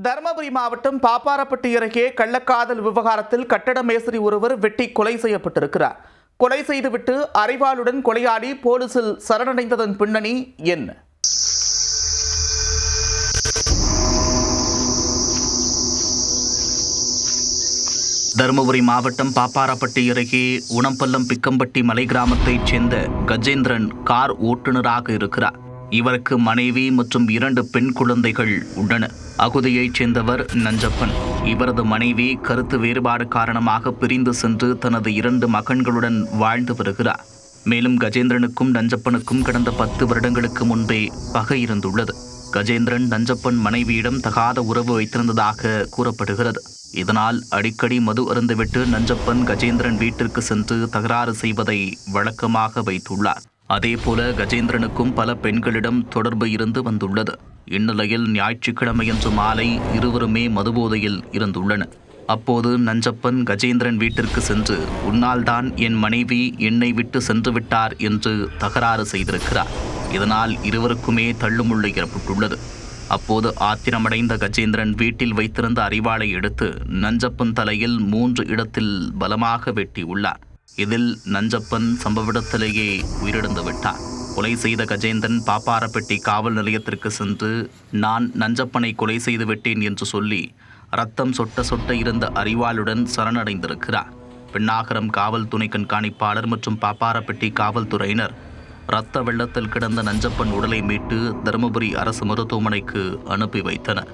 தருமபுரி மாவட்டம் பாப்பாரப்பட்டி அருகே கள்ளக்காதல் விவகாரத்தில் கட்டட மேஸ்திரி ஒருவர் வெட்டி கொலை செய்யப்பட்டிருக்கிறார். கொலை செய்துவிட்டு அரிவாளுடன் கொலையாளி போலீசில் சரணடைந்ததன் பின்னணி என்ன? தருமபுரி மாவட்டம் பாப்பாரப்பட்டி அருகே உணம்பல்லம் பிக்கம்பட்டி மலை கிராமத்தைச் சேர்ந்த கஜேந்திரன் கார் ஓட்டுநராக இருக்கிறார். இவருக்கு மனைவி மற்றும் 2 பெண் குழந்தைகள் உள்ளன. அகுதியைச் சேர்ந்தவர் நஞ்சப்பன். இவரது மனைவி கருத்து வேறுபாடு காரணமாக பிரிந்து சென்று தனது 2 மகன்களுடன் வாழ்ந்து வருகிறார். மேலும் கஜேந்திரனுக்கும் நஞ்சப்பனுக்கும் கடந்த 10 வருடங்களுக்கு முன்பே பகை இருந்துள்ளது. கஜேந்திரன் நஞ்சப்பன் மனைவியிடம் தகாத உறவு வைத்திருந்ததாக கூறப்படுகிறது. இதனால் அடிக்கடி மது அருந்துவிட்டு நஞ்சப்பன் கஜேந்திரன் வீட்டிற்கு சென்று தகராறு செய்வதை வழக்கமாக வைத்துள்ளார். அதேபோல கஜேந்திரனுக்கும் பல பெண்களிடம் தொடர்பு இருந்து வந்துள்ளது. இந்நிலையில் ஞாயிற்றுக்கிழமையன்று மாலை இருவருமே மதுபோதையில் இருந்துள்ளனர். அப்போது நஞ்சப்பன் கஜேந்திரன் வீட்டிற்கு சென்று உன்னால்தான் என் மனைவி என்னை விட்டு சென்று விட்டார் என்று தகராறு செய்திருக்கிறார். இதனால் இருவருக்குமே தள்ளுமுள்ளு ஏற்பட்டுள்ளது. அப்போது ஆத்திரமடைந்த கஜேந்திரன் வீட்டில் வைத்திருந்த அரிவாளை எடுத்து நஞ்சப்பன் தலையில் 3 இடத்தில் பலமாக வெட்டியுள்ளார். இதில் நஞ்சப்பன் சம்பவ இடத்திலேயே உயிரிழந்து விட்டார். கொலை செய்த கஜேந்திரன் பாப்பாரப்பட்டி காவல் நிலையத்திற்கு சென்று நான் நஞ்சப்பனை கொலை செய்து விட்டேன் என்று சொல்லி ரத்தம் சொட்ட சொட்ட இருந்த அரிவாளுடன் சரணடைந்திருக்கிறார். பெண்ணாகரம் காவல் துணை கண்காணிப்பாளர் மற்றும் பாப்பாரப்பட்டி காவல்துறையினர் இரத்த வெள்ளத்தில் கிடந்த நஞ்சப்பன் உடலை மீட்டு தருமபுரி அரசு மருத்துவமனைக்கு அனுப்பி வைத்தனர்.